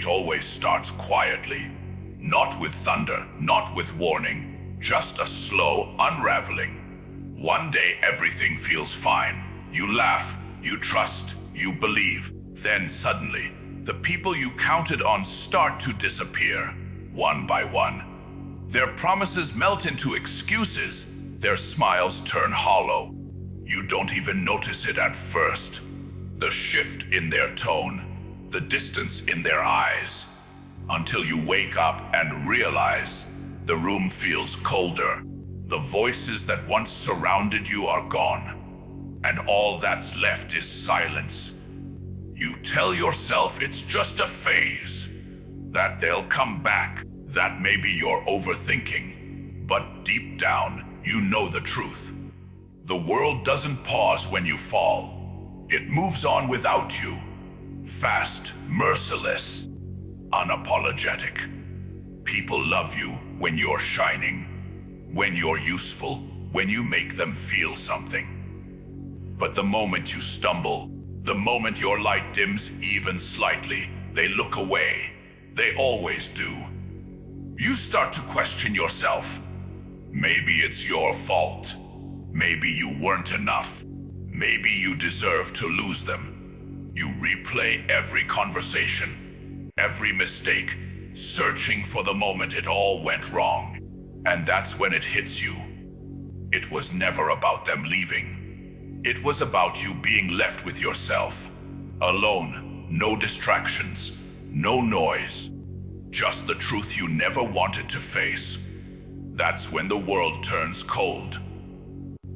It always starts quietly, not with thunder, not with warning, just a slow unraveling. One day everything feels fine. You laugh, you trust, you believe. Then suddenly, the people you counted on start to disappear, one by one. Their promises melt into excuses, their smiles turn hollow. You don't even notice it at first. The shift in their tone, the distance in their eyes, until you wake up and realize the room feels colder. The voices that once surrounded you are gone, and all that's left is silence. You tell yourself it's just a phase, that they'll come back, that maybe you're overthinking. But deep down, you know the truth. The world doesn't pause when you fall. It moves on without you. Fast, merciless, unapologetic. People love you when you're shining, when you're useful, when you make them feel something. But the moment you stumble, the moment your light dims even slightly, they look away. They always do. You start to question yourself. Maybe it's your fault. Maybe you weren't enough. Maybe you deserve to lose them. You replay every conversation, every mistake, searching for the moment it all went wrong. And that's when it hits you. It was never about them leaving. It was about you being left with yourself. Alone, no distractions, no noise. Just the truth you never wanted to face. That's when the world turns cold.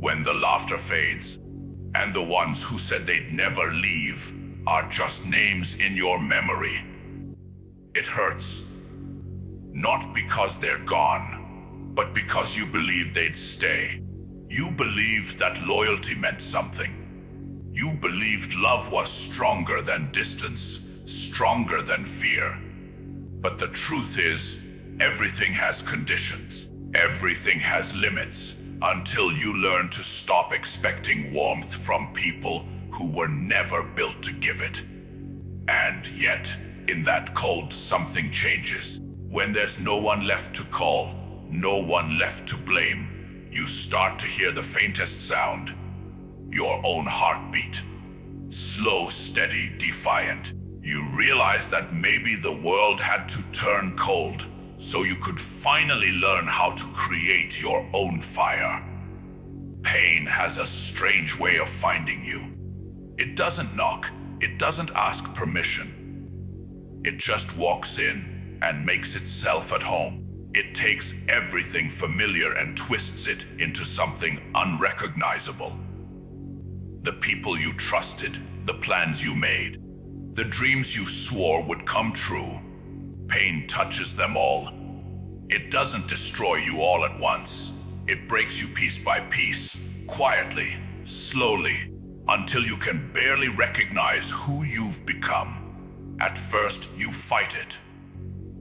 When the laughter fades, and the ones who said they'd never leave are just names in your memory. It hurts. Not because they're gone, but because you believed they'd stay. You believed that loyalty meant something. You believed love was stronger than distance, stronger than fear. But the truth is, everything has conditions. Everything has limits, until you learn to stop expecting warmth from people who were never built to give it. And yet, in that cold, something changes. When there's no one left to call, no one left to blame, you start to hear the faintest sound. Your own heartbeat. Slow, steady, defiant. You realize that maybe the world had to turn cold so you could finally learn how to create your own fire. Pain has a strange way of finding you. It doesn't knock, it doesn't ask permission. It just walks in and makes itself at home. It takes everything familiar and twists it into something unrecognizable. The people you trusted, the plans you made, the dreams you swore would come true. Pain touches them all. It doesn't destroy you all at once. It breaks you piece by piece, quietly, slowly, until you can barely recognize who you've become. At first, you fight it.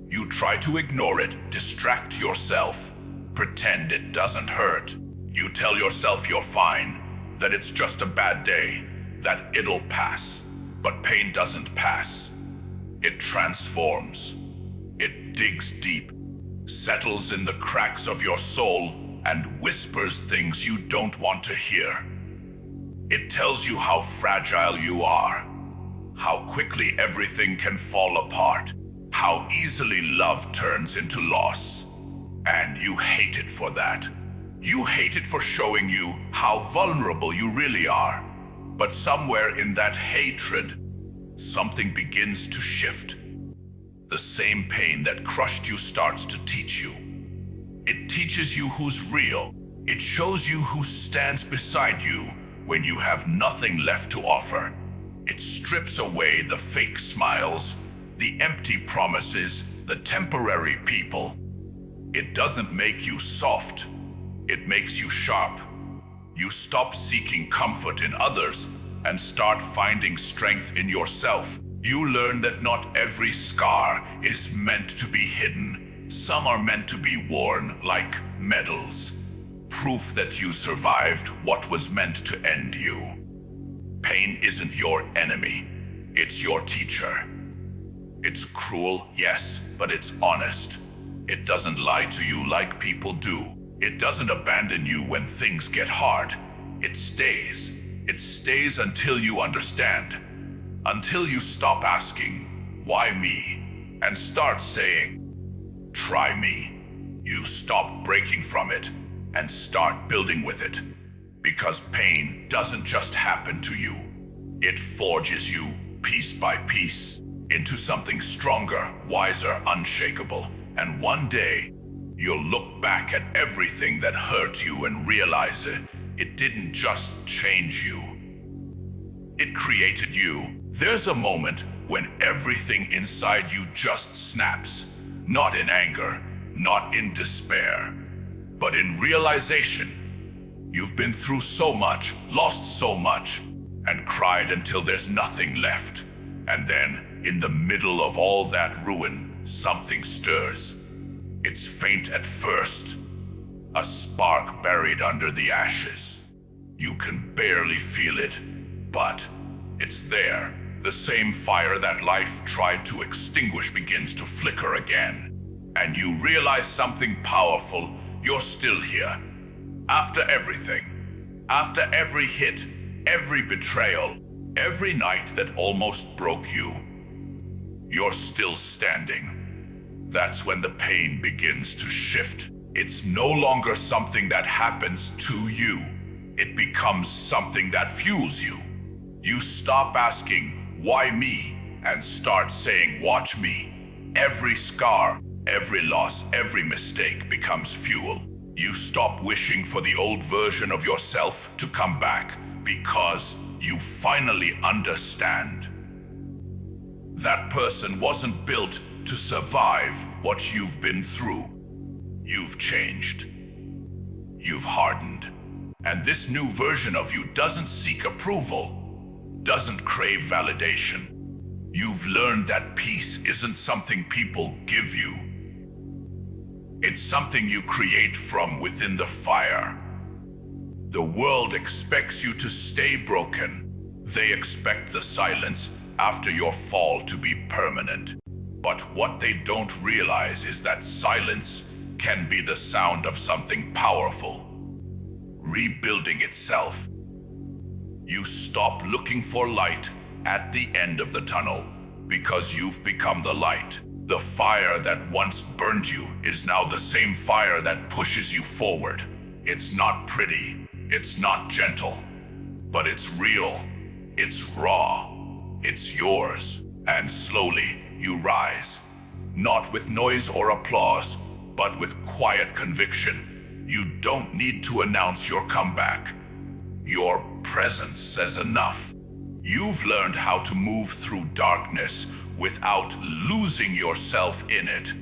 You try to ignore it, distract yourself, pretend it doesn't hurt. You tell yourself you're fine, that it's just a bad day, that it'll pass. But pain doesn't pass. It transforms. It digs deep, settles in the cracks of your soul, and whispers things you don't want to hear. It tells you how fragile you are, how quickly everything can fall apart, how easily love turns into loss. And you hate it for that. You hate it for showing you how vulnerable you really are. But somewhere in that hatred, something begins to shift. The same pain that crushed you starts to teach you. It teaches you who's real. It shows you who stands beside you when you have nothing left to offer. It strips away the fake smiles, the empty promises, the temporary people. It doesn't make you soft. It makes you sharp. You stop seeking comfort in others and start finding strength in yourself. You learn that not every scar is meant to be hidden. Some are meant to be worn like medals. Proof that you survived what was meant to end you. Pain isn't your enemy. It's your teacher. It's cruel, yes, but it's honest. It doesn't lie to you like people do. It doesn't abandon you when things get hard. It stays. It stays until you understand. Until you stop asking, why me? And start saying, try me. You stop breaking from it and start building with it. Because pain doesn't just happen to you. It forges you, piece by piece, into something stronger, wiser, unshakable. And one day, you'll look back at everything that hurt you and realize it didn't just change you. It created you. There's a moment when everything inside you just snaps. Not in anger, not in despair, but in realization. You've been through so much, lost so much, and cried until there's nothing left. And then, in the middle of all that ruin, something stirs. It's faint at first, a spark buried under the ashes. You can barely feel it, but it's there. The same fire that life tried to extinguish begins to flicker again. And you realize something powerful. You're still here. After everything. After every hit, every betrayal, every night that almost broke you. You're still standing. That's when the pain begins to shift. It's no longer something that happens to you. It becomes something that fuels you. You stop asking, why me? And start saying, watch me. Every scar, every loss, every mistake becomes fuel. You stop wishing for the old version of yourself to come back because you finally understand. That person wasn't built to survive what you've been through. You've changed. You've hardened. And this new version of you doesn't seek approval, doesn't crave validation. You've learned that peace isn't something people give you. It's something you create from within the fire. The world expects you to stay broken. They expect the silence after your fall to be permanent. But what they don't realize is that silence can be the sound of something powerful, rebuilding itself. You stop looking for light at the end of the tunnel because you've become the light. The fire that once burned you is now the same fire that pushes you forward. It's not pretty, it's not gentle, but it's real, it's raw, it's yours. And slowly you rise, not with noise or applause, but with quiet conviction. You don't need to announce your comeback. Your presence says enough. You've learned how to move through darkness without losing yourself in it.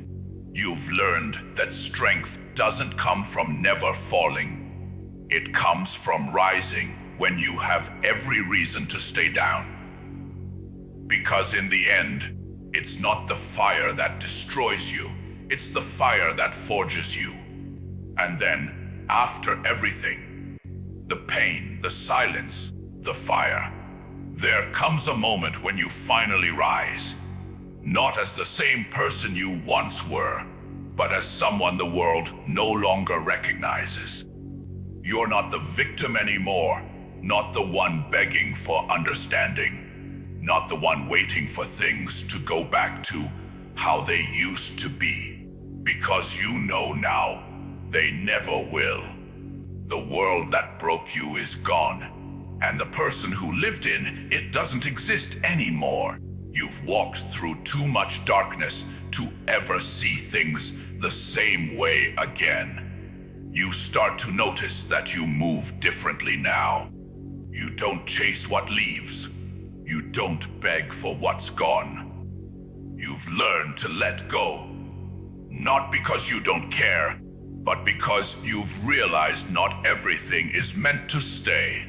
You've learned that strength doesn't come from never falling. It comes from rising when you have every reason to stay down. Because in the end, it's not the fire that destroys you, it's the fire that forges you. And then, after everything, the pain, the silence, the fire, there comes a moment when you finally rise. Not as the same person you once were, but as someone the world no longer recognizes. You're not the victim anymore, not the one begging for understanding, not the one waiting for things to go back to how they used to be. Because you know now, they never will. The world that broke you is gone, and the person who lived in it doesn't exist anymore. You've walked through too much darkness to ever see things the same way again. You start to notice that you move differently now. You don't chase what leaves. You don't beg for what's gone. You've learned to let go. Not because you don't care, but because you've realized not everything is meant to stay.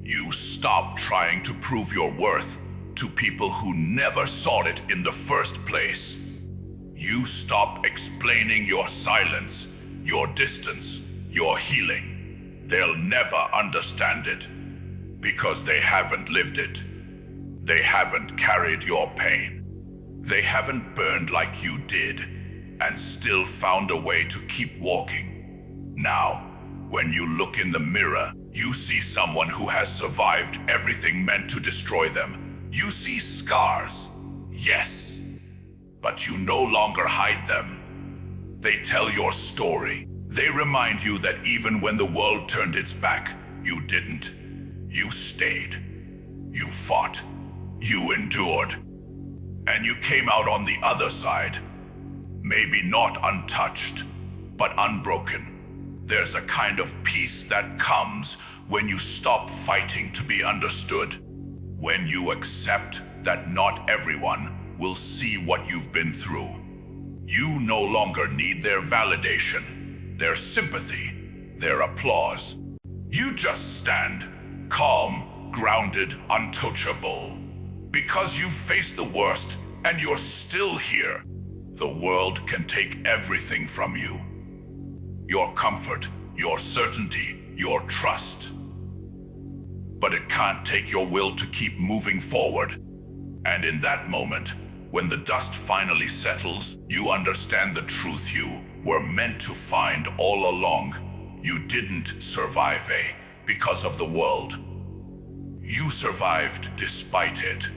You stop trying to prove your worth to people who never saw it in the first place. You stop explaining your silence, your distance, your healing. They'll never understand it because they haven't lived it. They haven't carried your pain. They haven't burned like you did, and still found a way to keep walking. Now, when you look in the mirror, you see someone who has survived everything meant to destroy them. You see scars, yes, but you no longer hide them. They tell your story. They remind you that even when the world turned its back, you didn't. You stayed. You fought. You endured. And you came out on the other side. Maybe not untouched, but unbroken. There's a kind of peace that comes when you stop fighting to be understood. When you accept that not everyone will see what you've been through. You no longer need their validation, their sympathy, their applause. You just stand, calm, grounded, untouchable. Because you've faced the worst and you're still here. The world can take everything from you. Your comfort, your certainty, your trust. But it can't take your will to keep moving forward. And in that moment, when the dust finally settles, you understand the truth you were meant to find all along. You didn't survive because of the world. You survived despite it.